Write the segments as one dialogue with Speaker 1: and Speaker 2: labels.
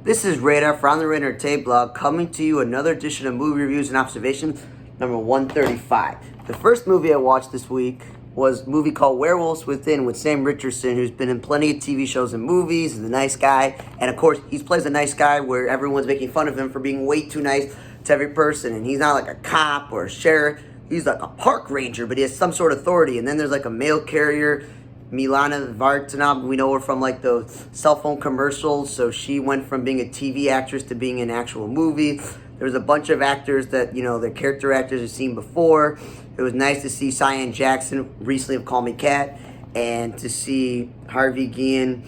Speaker 1: This is Radar from the Radar Tape Blog, coming to you another edition of Movie Reviews and Observations, number 135. The first movie I watched this week was a movie called Werewolves Within with Sam Richardson, who's been in plenty of TV shows and movies. He's a nice guy, and of course, he plays a nice guy where everyone's making fun of him for being way too nice to every person, and he's not like a cop or a sheriff. He's like a park ranger, but he has some sort of authority. And then there's like a mail carrier, Milana Vartanov. We know her from like those cell phone commercials. So she went from being a TV actress to being in an actual movie. There was a bunch of actors that, you know, the character actors have seen before. It was nice to see Cyan Jackson recently of Call Me Kat, and to see Harvey Guillen,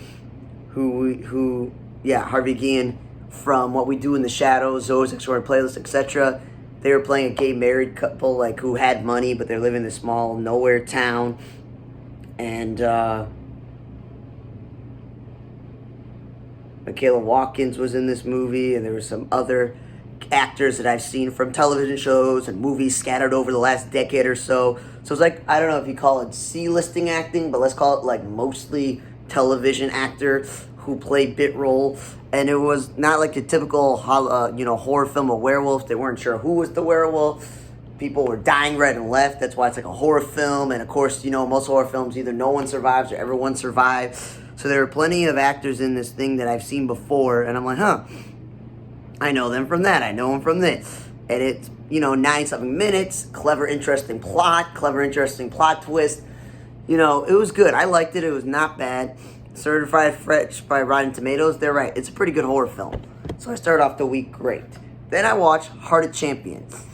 Speaker 1: Harvey Guillen from What We Do in the Shadows, Zoe's Extraordinary Playlist, etc. They were playing a gay married couple, like, who had money, but they're living in a small nowhere town. And Michaela Watkins was in this movie, and there were some other actors that I've seen from television shows and movies scattered over the last decade or so. So it's like, I don't know if you call it C-listing acting, but let's call it like mostly television actor who played bit role. And it was not like a typical horror film of werewolves. They weren't sure who was the werewolf. People were dying right and left. That's why it's like a horror film. And of course, you know, most horror films, either no one survives or everyone survives. So there are plenty of actors in this thing that I've seen before. And I'm like, I know them from that. I know them from this. And it's, 90-something minutes. Clever, interesting plot twist. It was good. I liked it. It was not bad. Certified fresh by Rotten Tomatoes. They're right. It's a pretty good horror film. So I started off the week great. Then I watched Heart of Champions.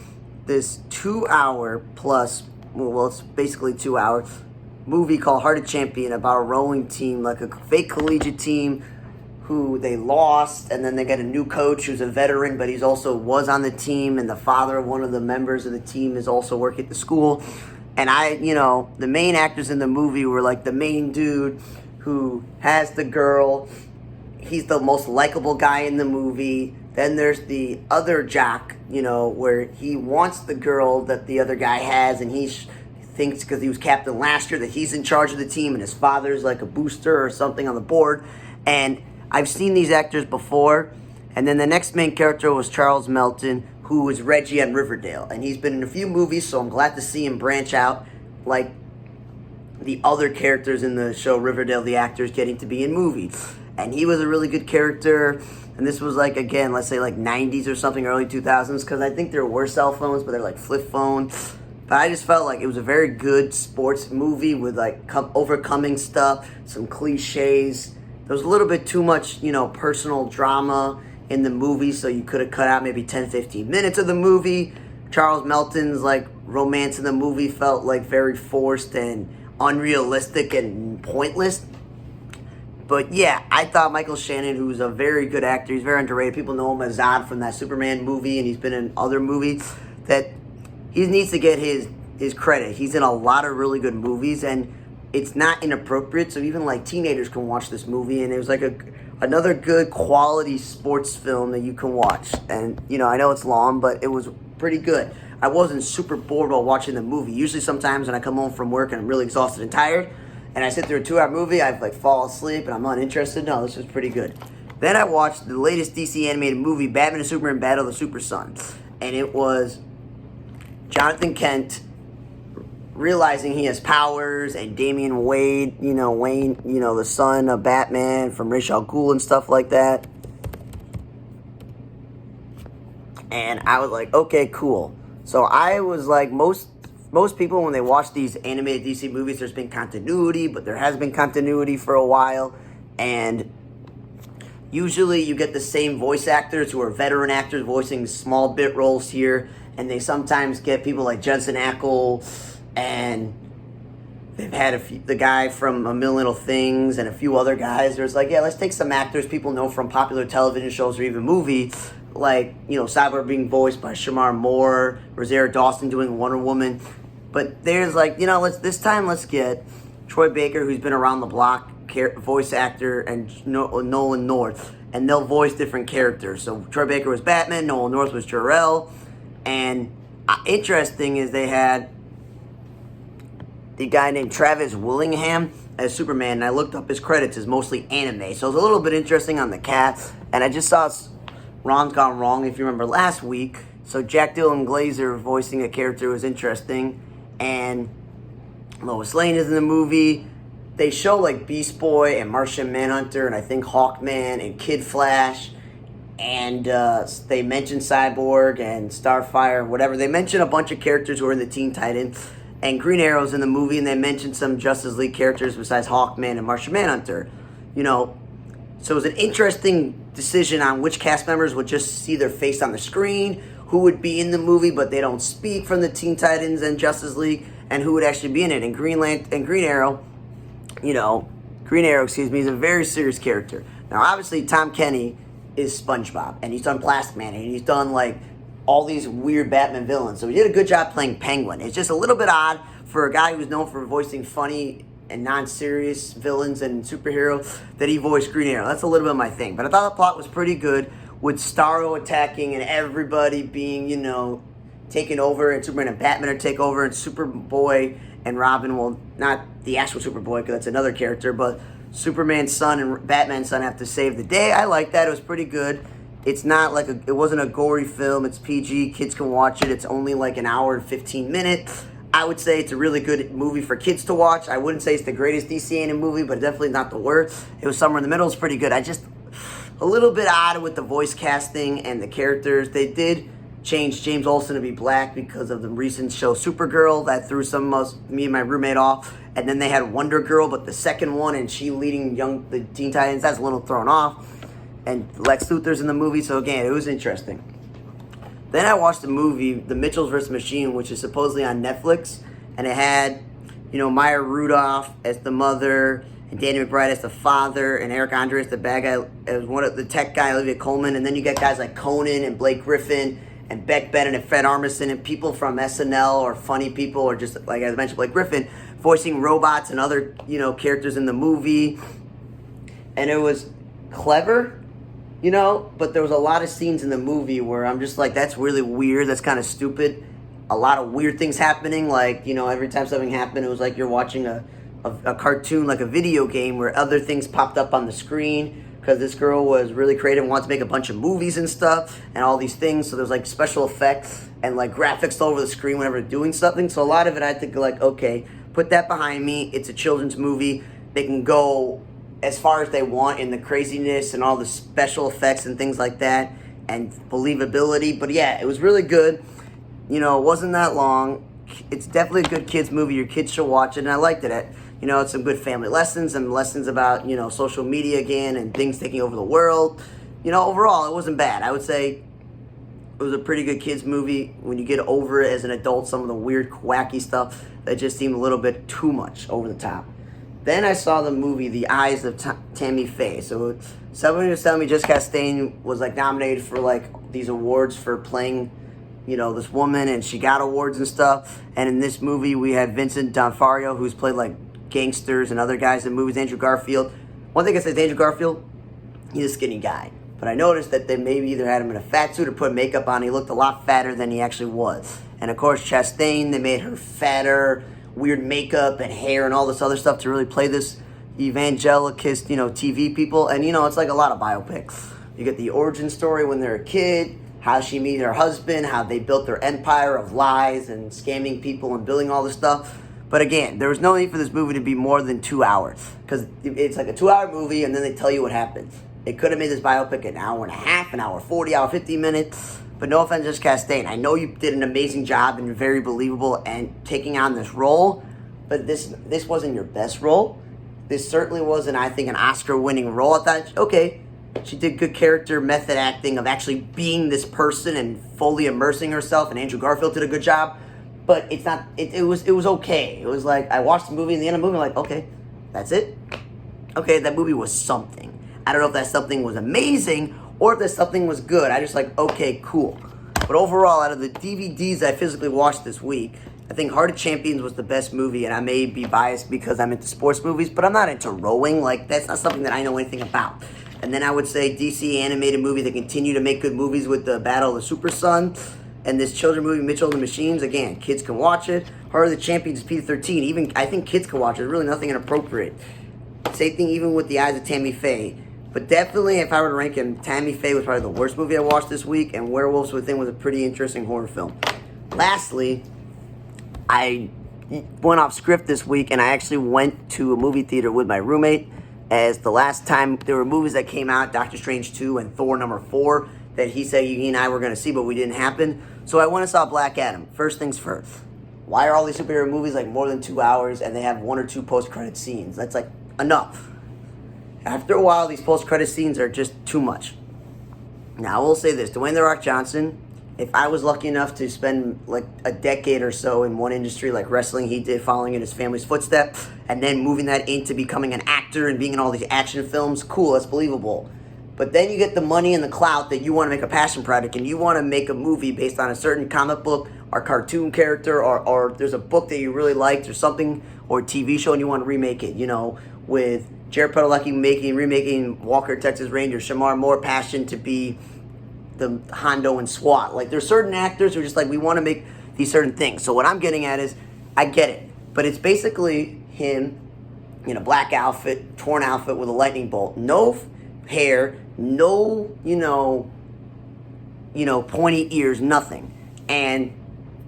Speaker 1: This 2-hour plus, it's basically 2 hours, movie called Heart of Champion about a rowing team, like a fake collegiate team who they lost, and then they got a new coach who's a veteran, but he's also was on the team, and the father of one of the members of the team is also working at the school. And the main actors in the movie were like the main dude who has the girl. He's the most likable guy in the movie. Then there's the other jock, where he wants the girl that the other guy has, and he thinks because he was captain last year that he's in charge of the team, and his father's like a booster or something on the board. And I've seen these actors before. And then the next main character was Charles Melton, who was Reggie on Riverdale. And he's been in a few movies, so I'm glad to see him branch out like the other characters in the show Riverdale, the actors getting to be in movies. And he was a really good character. And this was like, again, let's say like 90s or something, early 2000s, because I think there were cell phones, but they're like flip phones. But I just felt like it was a very good sports movie with like overcoming stuff, some cliches. There was a little bit too much, personal drama in the movie, so you could have cut out maybe 10, 15 minutes of the movie. Charles Melton's like romance in the movie felt like very forced and unrealistic and pointless. But yeah, I thought Michael Shannon, who's a very good actor, he's very underrated. People know him as Zod from that Superman movie, and he's been in other movies, that he needs to get his credit. He's in a lot of really good movies, and it's not inappropriate, so even like teenagers can watch this movie. And it was like another good quality sports film that you can watch. And I know it's long, but it was pretty good. I wasn't super bored while watching the movie. Usually sometimes when I come home from work and I'm really exhausted and tired, and I sit through a 2-hour movie, I've like fall asleep and I'm uninterested. No, this was pretty good. Then I watched the latest DC animated movie, Batman and Superman Battle of the Super Sons. And it was Jonathan Kent realizing he has powers, and Damian Wayne, the son of Batman from Ra's al Ghul and stuff like that. And I was like, okay, cool. So I was like, most people, when they watch these animated DC movies, there's been continuity, but there has been continuity for a while. And usually you get the same voice actors who are veteran actors voicing small bit roles here. And they sometimes get people like Jensen Ackles, and they've had the guy from A Million Little Things and a few other guys. There's like, let's take some actors people know from popular television shows or even movies, like, Cyborg being voiced by Shamar Moore, Rosario Dawson doing Wonder Woman. But there's like, let's get Troy Baker, who's been around the block, voice actor, and Nolan North, and they'll voice different characters. So Troy Baker was Batman, Nolan North was Jor-El, and interesting is they had the guy named Travis Willingham as Superman, and I looked up his credits as mostly anime. So it was a little bit interesting on the cast. And I just saw Ron's Gone Wrong, if you remember last week. So Jack Dylan Glazer voicing a character was interesting. And Lois Lane is in the movie. They show like Beast Boy and Martian Manhunter and I think Hawkman and Kid Flash. And they mention Cyborg and Starfire, whatever. They mention a bunch of characters who are in the Teen Titans. And Green Arrow's in the movie, and they mentioned some Justice League characters besides Hawkman and Martian Manhunter. You know, so it was an interesting decision on which cast members would just see their face on the screen, who would be in the movie but they don't speak from the Teen Titans and Justice League, and who would actually be in it. And Green Arrow, is a very serious character. Now, obviously, Tom Kenny is SpongeBob, and he's done Plastic Man, and he's done like all these weird Batman villains. So he did a good job playing Penguin. It's just a little bit odd for a guy who's known for voicing funny and non-serious villains and superheroes that he voiced Green Arrow. That's a little bit of my thing. But I thought the plot was pretty good with Starro attacking and everybody being, taken over, and Superman and Batman are take over, and Superboy and Robin, well, not the actual Superboy because that's another character, but Superman's son and Batman's son have to save the day. I like that. It was pretty good. It's not like it wasn't a gory film. It's PG. Kids can watch it. It's only like an hour and 15 minutes. I would say it's a really good movie for kids to watch. I wouldn't say it's the greatest DC animated movie, but definitely not the worst. It was somewhere in the middle. It's pretty good. I just a little bit odd with the voice casting and the characters. They did change James Olsen to be black because of the recent show Supergirl. That threw me and my roommate off. And then they had Wonder Girl, but the second one, and she leading the Teen Titans, that's a little thrown off. And Lex Luthor's in the movie, so again, it was interesting. Then I watched the movie, The Mitchells vs. Machine, which is supposedly on Netflix, and it had, Maya Rudolph as the mother, and Danny McBride as the father, and Eric Andre as the bad guy, as one of the tech guy, Olivia Colman, and then you get guys like Conan and Blake Griffin, and Beck Bennett and Fred Armisen, and people from SNL or funny people, or just, like I mentioned, Blake Griffin, voicing robots and other, characters in the movie. And it was clever, but there was a lot of scenes in the movie where I'm just like, that's really weird, that's kind of stupid. A lot of weird things happening, like, every time something happened, it was like you're watching a cartoon, like a video game, where other things popped up on the screen, because this girl was really creative and wanted to make a bunch of movies and stuff, and all these things, so there's like special effects, and like graphics all over the screen whenever they're doing something, so a lot of it I had to go like, okay, put that behind me, it's a children's movie, they can go as far as they want in the craziness and all the special effects and things like that and believability. But yeah, it was really good. It wasn't that long. It's definitely a good kids movie. Your kids should watch it, and I liked it. It's some good family lessons and lessons about, social media again and things taking over the world. Overall, it wasn't bad. I would say it was a pretty good kids movie. When you get over it as an adult, some of the weird, wacky stuff that just seemed a little bit too much over the top. Then I saw the movie The Eyes of Tammy Faye. So someone was telling me Jessica Chastain was like nominated for like these awards for playing, this woman, and she got awards and stuff. And in this movie, we had Vincent D'Onofrio, who's played like gangsters and other guys in movies. Andrew Garfield. One thing I said, Andrew Garfield, he's a skinny guy. But I noticed that they maybe either had him in a fat suit or put makeup on. He looked a lot fatter than he actually was. And of course, Chastain, they made her fatter, weird makeup and hair and all this other stuff to really play this evangelicist, TV people. And, it's like a lot of biopics. You get the origin story when they're a kid, how she met her husband, how they built their empire of lies and scamming people and building all this stuff. But again, there was no need for this movie to be more than 2 hours, because it's like a 2-hour movie and then they tell you what happens. They could have made this biopic an hour and a half, an hour 40, hour 50 minutes. But no offense, just Chastain. I know you did an amazing job and you're very believable and taking on this role, but this wasn't your best role. This certainly wasn't, I think, an Oscar-winning role. I thought, okay, she did good character method acting of actually being this person and fully immersing herself, and Andrew Garfield did a good job. But it's not. It was okay. It was like I watched the movie, and the end of the movie, I'm like, okay, that's it. Okay, that movie was something. I don't know if that something was amazing or if that something was good. I just like, okay, cool. But overall, out of the DVDs I physically watched this week, I think Heart of Champions was the best movie, and I may be biased because I'm into sports movies, but I'm not into rowing. Like, that's not something that I know anything about. And then I would say DC animated movie, they continue to make good movies with the Battle of the Super Sun. And this children movie, Mitchell and the Machines, again, kids can watch it. Heart of the Champions is PG-13. Even I think kids can watch it. There's really nothing inappropriate. Same thing even with The Eyes of Tammy Faye. But definitely, if I were to rank him, Tammy Faye was probably the worst movie I watched this week, and Werewolves Within was a pretty interesting horror film. Lastly, I went off script this week, and I actually went to a movie theater with my roommate, as the last time there were movies that came out, Doctor Strange 2 and Thor number 4, that he said he and I were going to see, but we didn't happen. So I went and saw Black Adam. First things first. Why are all these superhero movies like more than 2 hours and they have 1 or 2 post-credit scenes? That's like enough. After a while, these post-credit scenes are just too much. Now, I will say this. Dwayne The Rock Johnson, if I was lucky enough to spend like a decade or so in one industry like wrestling, he did, following in his family's footsteps, and then moving that into becoming an actor and being in all these action films, cool, that's believable. But then you get the money and the clout that you want to make a passion project, and you want to make a movie based on a certain comic book or cartoon character, or there's a book that you really liked or something, or a TV show, and you want to remake it, you know, with Jared Padalecki remaking Walker, Texas Ranger, Shamar Moore passion to be the Hondo and SWAT. Like, there's certain actors who are just like, we want to make these certain things. So what I'm getting at is, I get it, but it's basically him in a black outfit, torn outfit with a lightning bolt, no hair, no, pointy ears, nothing. And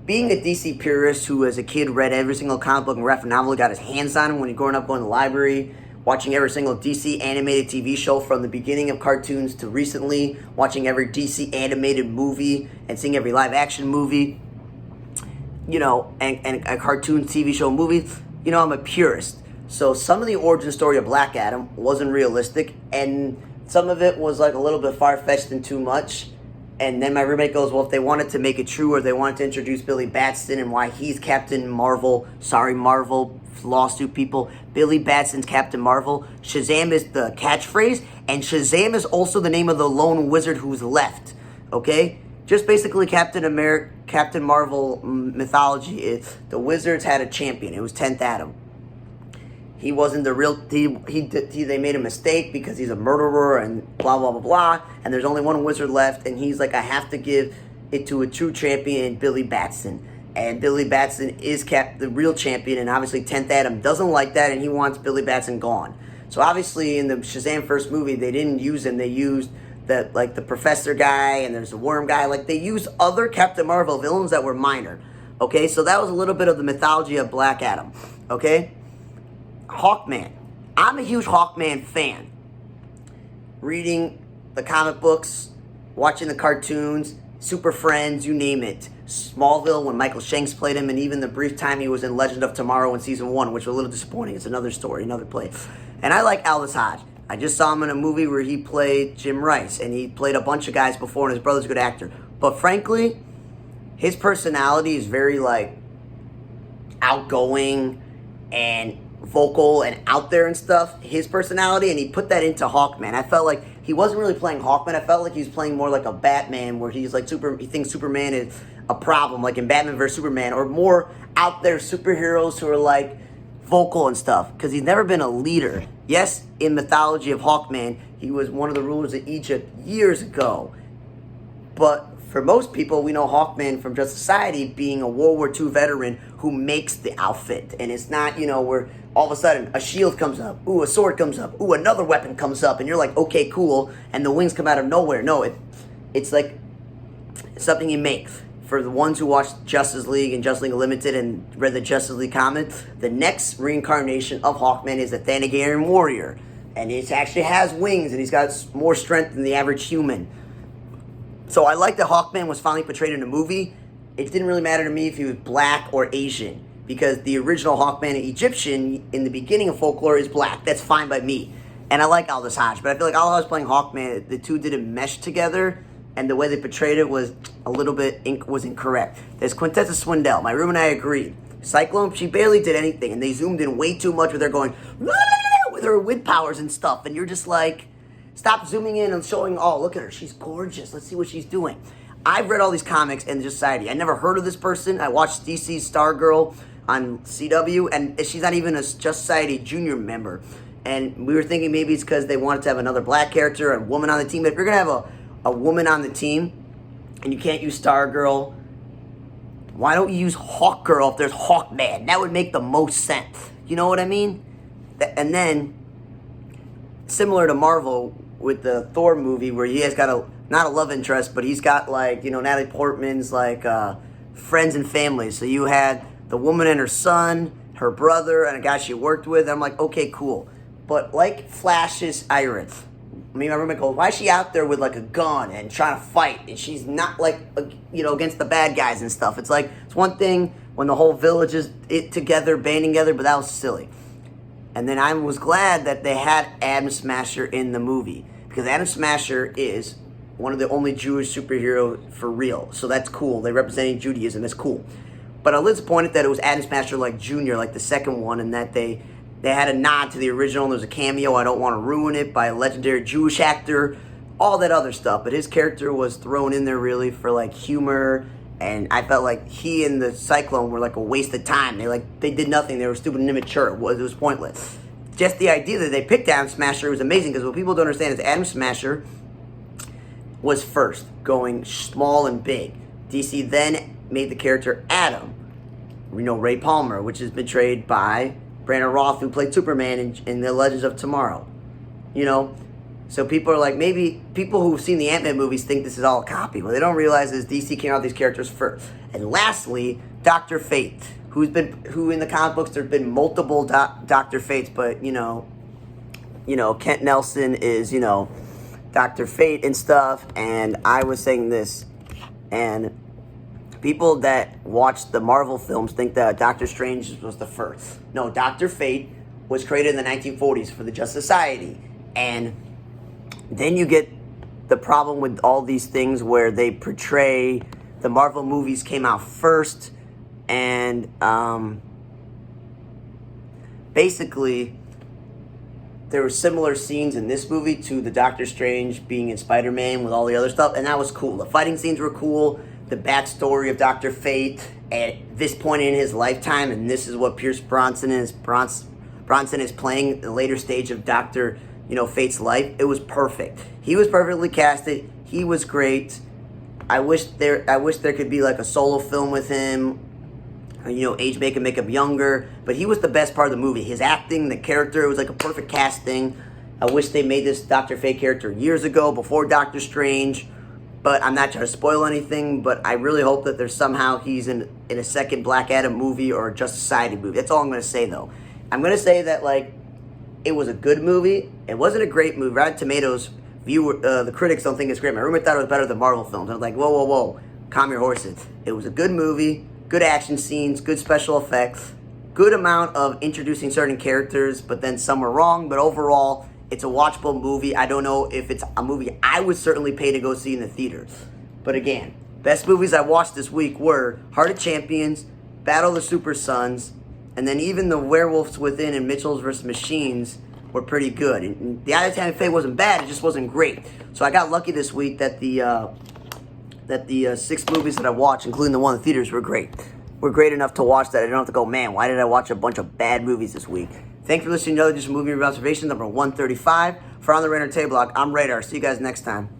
Speaker 1: being a DC purist who as a kid read every single comic book and graphic novel, got his hands on him when he growing up, going to the library, watching every single DC animated TV show from the beginning of cartoons to recently, watching every DC animated movie and seeing every live action movie, and a cartoon TV show movie, I'm a purist. So some of the origin story of Black Adam wasn't realistic, and some of it was like a little bit far-fetched and too much. And then my roommate goes, well, if they wanted to make it true, or they wanted to introduce Billy Batson and why he's Captain Marvel, Marvel lawsuit people, Billy Batson's Captain Marvel, Shazam is the catchphrase, and Shazam is also the name of the lone wizard who's left, okay? Just basically Captain Marvel mythology is the wizards had a champion. It was 10th Adam. He wasn't the real, they made a mistake because he's a murderer and blah, blah, blah, blah. And there's only one wizard left. And he's like, I have to give it to a true champion, Billy Batson. And Billy Batson is the real champion. And obviously 10th Adam doesn't like that. And he wants Billy Batson gone. So obviously in the Shazam first movie, they didn't use him. They used the professor guy, and there's the worm guy. Like, they used other Captain Marvel villains that were minor. Okay, so that was a little bit of the mythology of Black Adam. Okay? Hawkman. I'm a huge Hawkman fan. Reading the comic books, watching the cartoons, Super Friends, you name it. Smallville, when Michael Shanks played him, and even the brief time he was in Legend of Tomorrow in Season 1, which was a little disappointing. It's another story, another play. And I like Aldous Hodge. I just saw him in a movie where he played Jim Rice, and he played a bunch of guys before, and his brother's a good actor. But frankly, his personality is very, outgoing and vocal and out there and stuff, his personality, and he put that into Hawkman. I felt like he wasn't really playing Hawkman. I felt like he was playing more like a Batman, where he's like he thinks Superman is a problem, like in Batman vs Superman, or more out there superheroes who are like vocal and stuff, because he's never been a leader. Yes, in mythology of Hawkman, he was one of the rulers of Egypt years ago, but for most people, we know Hawkman from Just Society being a World War II veteran who makes the outfit. And it's not, where all of a sudden a shield comes up, ooh, a sword comes up, ooh, another weapon comes up, and you're like, okay, cool, and the wings come out of nowhere. No, it's like something you make. For the ones who watched Justice League and Justice League Unlimited and read the Justice League comics, the next reincarnation of Hawkman is the Thanagarian warrior. And it actually has wings, and he's got more strength than the average human. So I like that Hawkman was finally portrayed in a movie. It didn't really matter to me if he was black or Asian, because the original Hawkman, Egyptian, in the beginning of folklore, is black. That's fine by me. And I like Aldous Hodge, but I feel like Aldous Hodge playing Hawkman, the two didn't mesh together, and the way they portrayed it was a little bit was incorrect. There's Quintessa Swindell. My room and I agreed. Cyclone, she barely did anything, and they zoomed in way too much with her going with her wind powers and stuff, and you're just like, stop zooming in and showing, oh, look at her, she's gorgeous, let's see what she's doing. I've read all these comics and Just Society. I never heard of this person. I watched DC's Stargirl on CW, and she's not even a Just Society junior member. And we were thinking maybe it's because they wanted to have another black character, a woman on the team. But if you're going to have a woman on the team, and you can't use Stargirl Why don't you use Hawkgirl if there's Hawkman? That would make the most sense. You know what I mean? And then, similar to Marvel with the Thor movie, where he has got not a love interest, but he's got like, Natalie Portman's like friends and family. So you had the woman and her son, her brother, and a guy she worked with. And I'm like, okay, cool. But like Flash's Iris, I remember goes, why is she out there with like a gun and trying to fight? And she's not like, against the bad guys and stuff. It's like, it's one thing when the whole village is together, banding together, but that was silly. And then I was glad that they had Atom Smasher in the movie, because Atom Smasher is one of the only Jewish superheroes for real. So that's cool. They representing Judaism. That's cool. But I was disappointed that it was Atom Smasher like Jr., like the second one, and that they had a nod to the original. There's a cameo, I don't want to ruin it, by a legendary Jewish actor, all that other stuff. But his character was thrown in there really for like humor, and I felt like he and the Cyclone were like a waste of time. They did nothing. They were stupid and immature. It was pointless. Just the idea that they picked Atom Smasher was amazing, because what people don't understand is Atom Smasher was first, going small and big. DC then made the character Atom, Ray Palmer, which is portrayed by Brandon Roth, who played Superman in The Legends of Tomorrow. So people are like, maybe people who've seen the Ant-Man movies think this is all a copy. What they don't realize is DC came out with these characters first. And lastly, Dr. Fate, who in the comic books there've been multiple Dr. Fates, but Kent Nelson is Dr. Fate and stuff. And I was saying this, and people that watch the Marvel films think that Doctor Strange was the first. No, Dr. Fate was created in the 1940s for the Justice Society. And then you get the problem with all these things where they portray the Marvel movies came out first, and basically there were similar scenes in this movie to the Doctor Strange being in Spider-Man with all the other stuff, and that was cool. The fighting scenes were cool. The backstory of Dr. Fate at this point in his lifetime, and this is what Pierce Bronson is playing in the later stage of Dr. Fate's life. It was perfect. He was perfectly casted. He was great. I wish there could be like a solo film with him. Age make him younger. But he was the best part of the movie. His acting, the character, it was like a perfect casting. I wish they made this Dr. Fate character years ago, before Doctor Strange. But I'm not trying to spoil anything, but I really hope that there's somehow he's in a second Black Adam movie or a Justice Society movie. That's all I'm going to say, though. I'm going to say that, it was a good movie. It wasn't a great movie. Rotten Tomatoes, the critics don't think it's great. My roommate thought it was better than Marvel films. I was like, whoa, calm your horses. It was a good movie, good action scenes, good special effects, good amount of introducing certain characters, but then some were wrong. But overall, it's a watchable movie. I don't know if it's a movie I would certainly pay to go see in the theaters. But again, best movies I watched this week were Heart of Champions, Battle of the Super Sons, and then even the Werewolves Within and Mitchells vs. Machines were pretty good. And the Atom Fate wasn't bad, it just wasn't great. So I got lucky this week that the 6 movies that I watched, including the one in the theaters, were great. Were great enough to watch that I don't have to go, man, why did I watch a bunch of bad movies this week? Thanks for listening to another just movie review observation number 135. For On the Radar Table Block, I'm Radar. See you guys next time.